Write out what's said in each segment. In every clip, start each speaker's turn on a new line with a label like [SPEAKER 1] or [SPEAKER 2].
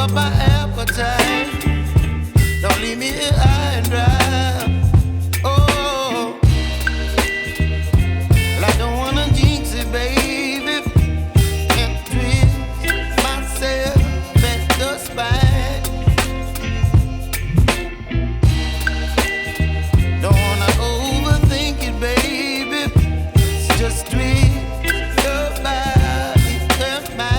[SPEAKER 1] up my appetite. Don't leave me here high and dry. Oh, well, I don't wanna jinx it, baby, and twist myself at the spine. Don't wanna overthink it, baby. It's just twist your body and mine.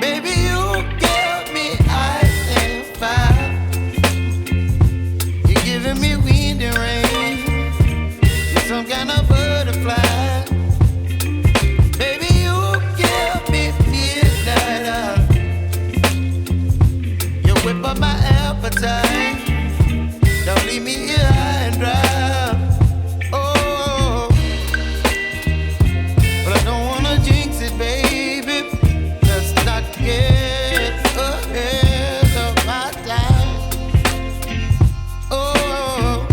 [SPEAKER 1] Baby, you give me ice and fire. You're giving me wind and rain. You're some kind of butterfly. Baby, you give me midnight. You whip up my appetite. Don't leave me here high and dry. Oh, but I don't wanna jinx it, baby. Let's not get ahead of my time. Oh,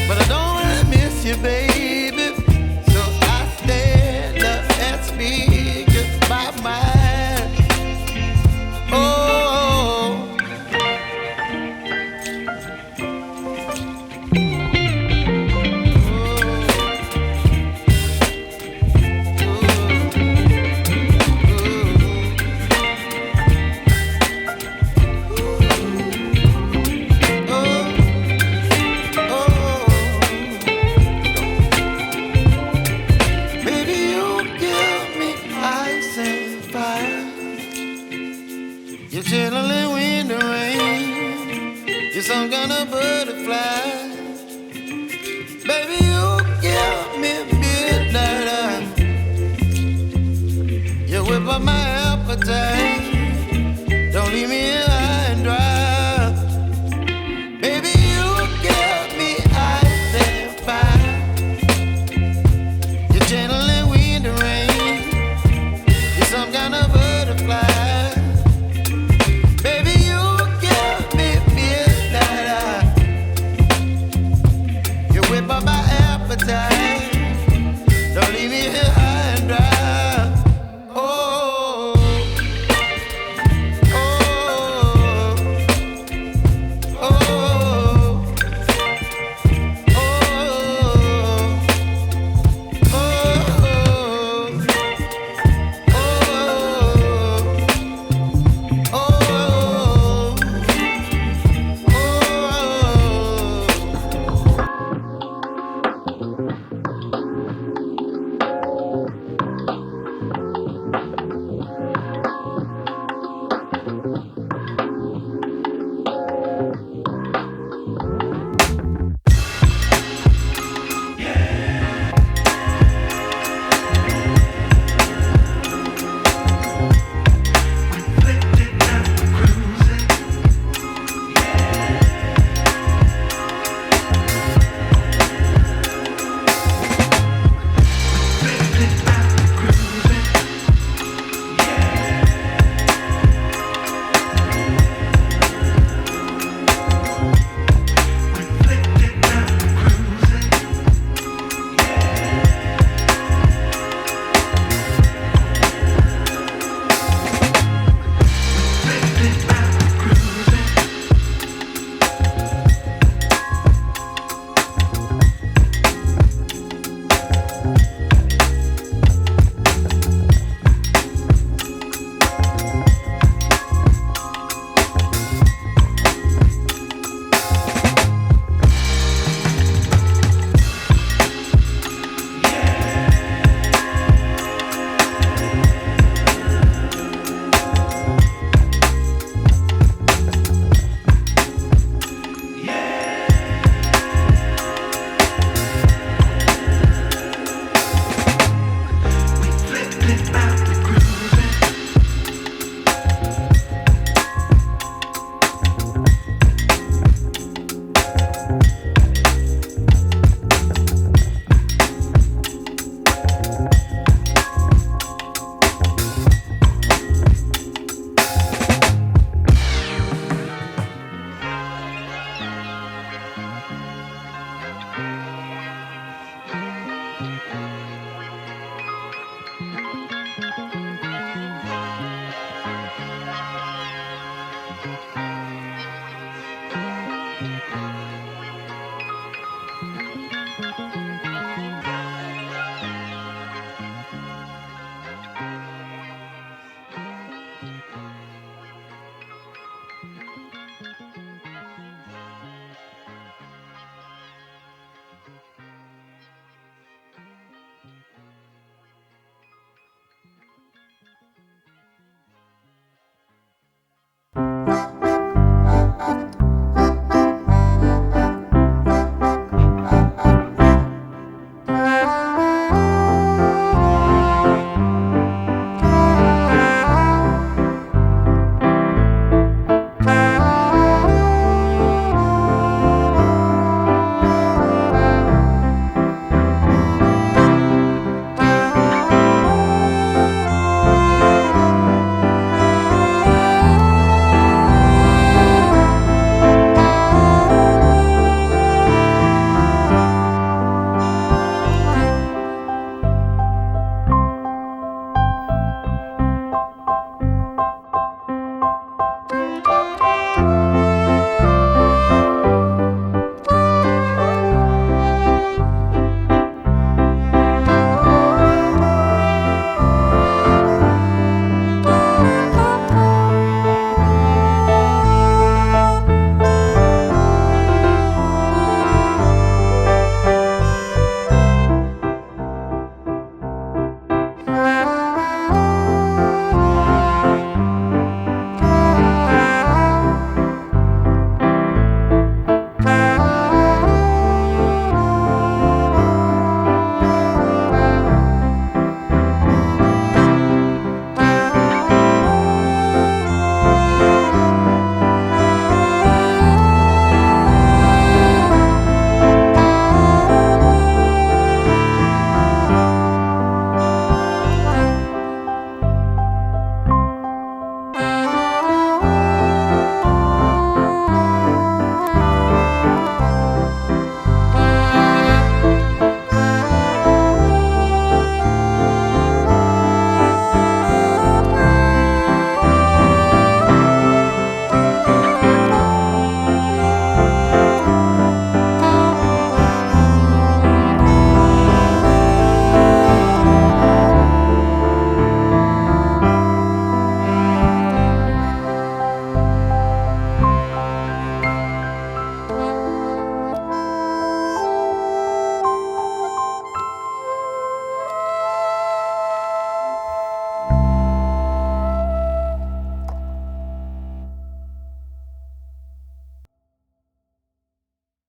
[SPEAKER 1] but I don't wanna miss you, baby. So I stand up and speak just my mind. Oh. Baby, you give me ice and fire. You're chilling wind and rain. You're some kind of butterfly. Baby, you give me midnight. You whip up my appetite.